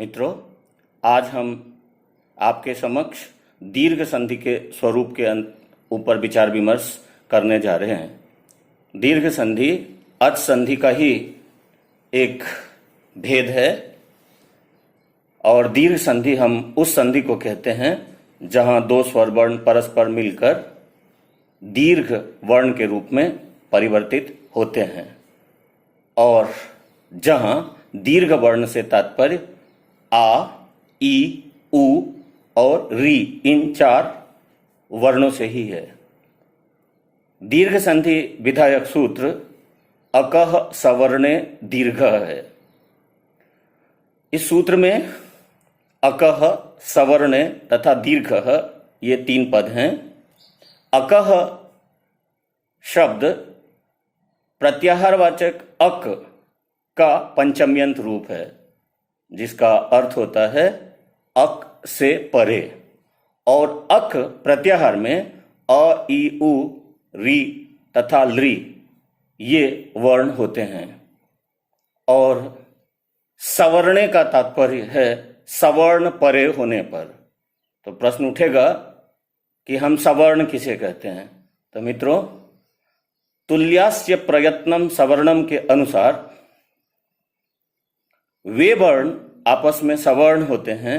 मित्रों, आज हम आपके समक्ष दीर्घ संधि के स्वरूप के ऊपर विचार विमर्श करने जा रहे हैं। दीर्घ संधि अच संधि का ही एक भेद है और दीर्घ संधि हम उस संधि को कहते हैं जहां दो स्वर वर्ण परस्पर मिलकर दीर्घ वर्ण के रूप में परिवर्तित होते हैं और जहां दीर्घ वर्ण से तात्पर्य आ, ई, उ और री इन चार वर्णों से ही है। दीर्घ संधि विधायक सूत्र अकः सवर्णे दीर्घ है। इस सूत्र में अकः, सवर्णे तथा दीर्घ ये तीन पद हैं। अकः शब्द प्रत्याहारवाचक अक का पंचम्यंत रूप है, जिसका अर्थ होता है अक से परे, और अक प्रत्याहार में अ, ई, उ, री तथा लृ ये वर्ण होते हैं। और सवर्णे का तात्पर्य है सवर्ण परे होने पर। तो प्रश्न उठेगा कि हम सवर्ण किसे कहते हैं? तो मित्रों, तुल्यास्य प्रयत्नम सवर्णम के अनुसार वे वर्ण आपस में सवर्ण होते हैं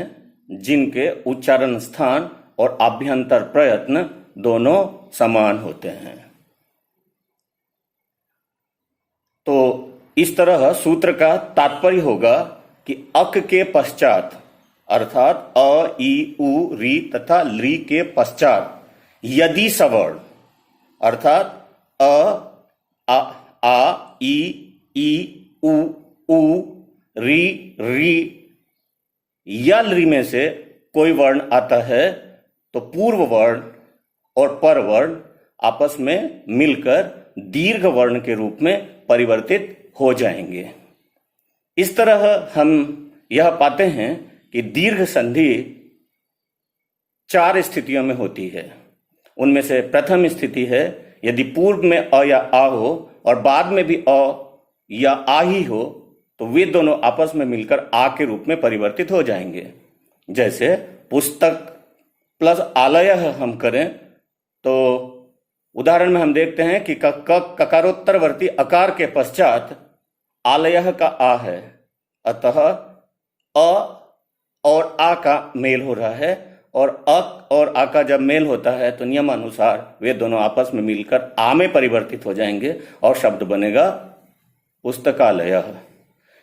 जिनके उच्चारण स्थान और आभ्यंतर प्रयत्न दोनों समान होते हैं। तो इस तरह सूत्र का तात्पर्य होगा कि अक के पश्चात अर्थात अ, ई, उ, री तथा लृ के पश्चात यदि सवर्ण अर्थात अ, आ, ई, उ, री, या लृ में से कोई वर्ण आता है तो पूर्व वर्ण और पर वर्ण आपस में मिलकर दीर्घ वर्ण के रूप में परिवर्तित हो जाएंगे। इस तरह हम यह पाते हैं कि दीर्घ संधि चार स्थितियों में होती है। उनमें से प्रथम स्थिति है यदि पूर्व में अ या आ हो और बाद में भी अ या आ ही हो तो वे दोनों आपस में मिलकर आ के रूप में परिवर्तित हो जाएंगे। जैसे पुस्तक प्लस आलय हम करें तो उदाहरण में हम देखते हैं कि ककारोत्तरवर्ती अकार के पश्चात आलय का आ है, अतः अ और आ का मेल हो रहा है और अ और आ का जब मेल होता है तो नियमानुसार वे दोनों आपस में मिलकर आ में परिवर्तित हो जाएंगे और शब्द बनेगा पुस्तकालय।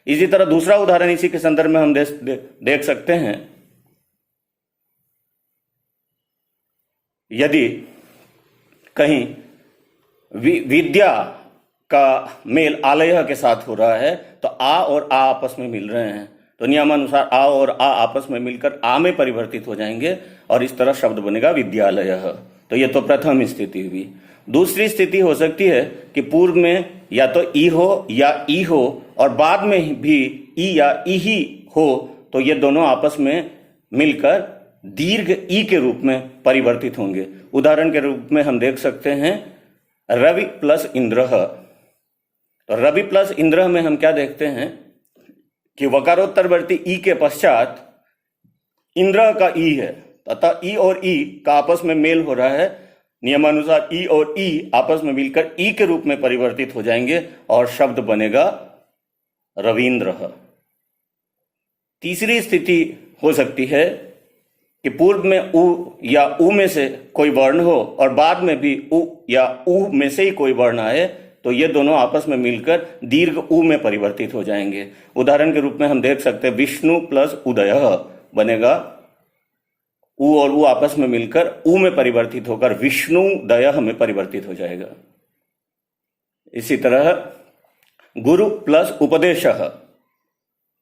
इसी तरह दूसरा उदाहरण इसी के संदर्भ में हम देख सकते हैं। यदि कहीं विद्या का मेल आलय के साथ हो रहा है तो आ और आ आपस में मिल रहे हैं तो नियमानुसार आ और आ आपस में मिलकर आ में परिवर्तित हो जाएंगे और इस तरह शब्द बनेगा विद्यालय। तो ये तो प्रथम स्थिति हुई। दूसरी स्थिति हो सकती है कि पूर्व में या तो ई हो या ई हो और बाद में भी ई या ई ही हो तो ये दोनों आपस में मिलकर दीर्घ ई के रूप में परिवर्तित होंगे। उदाहरण के रूप में हम देख सकते हैं रवि प्लस इंद्र। तो रवि प्लस इंद्र में हम क्या देखते हैं कि वकारोत्तरवर्ती ई के पश्चात इंद्र का ई है, अतः ई और ई का आपस में मेल हो रहा है। नियमानुसार ई और ई आपस में मिलकर ई के रूप में परिवर्तित हो जाएंगे और शब्द बनेगा रवींद्र। तीसरी स्थिति हो सकती है कि पूर्व में उ या उ में से कोई वर्ण हो और बाद में भी उ या उ में से ही कोई वर्ण आए तो ये दोनों आपस में मिलकर दीर्घ उ में परिवर्तित हो जाएंगे। उदाहरण के रूप में हम देख सकते हैं विष्णु प्लस उदय बनेगा उ और उ आपस में मिलकर उ में परिवर्तित होकर विष्णु दय में परिवर्तित हो जाएगा। इसी तरह गुरु प्लस उपदेश।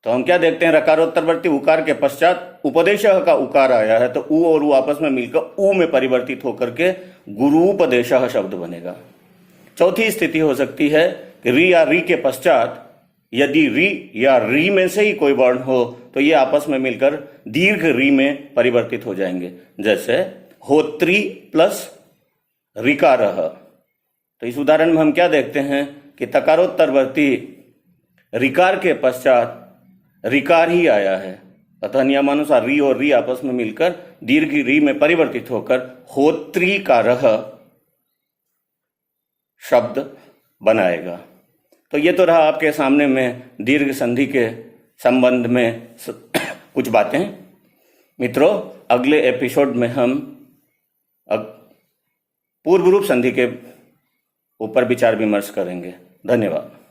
तो हम क्या देखते हैं रकारोत्तरवर्ती उकार के पश्चात उपदेश का उकार आया है तो उ और उ आपस में मिलकर उ में परिवर्तित होकर के गुरुपदेश शब्द बनेगा। चौथी स्थिति हो सकती है कि री या री के पश्चात यदि री या री में से ही कोई वर्ण हो तो ये आपस में मिलकर दीर्घ री में परिवर्तित हो जाएंगे। जैसे होत्री प्लस ऋकार। तो इस उदाहरण में हम क्या देखते हैं कि तकारोत्तरवर्ती ऋकार के पश्चात ऋकार ही आया है अतः नियमानुसार री और री आपस में मिलकर दीर्घ री में परिवर्तित होकर होत्री का रह शब्द बनाएगा। तो ये तो रहा आपके सामने में दीर्घ संधि के संबंध में कुछ बातें। मित्रों, अगले एपिसोड में हम पूर्व रूप संधि के ऊपर विचार विमर्श करेंगे। धन्यवाद।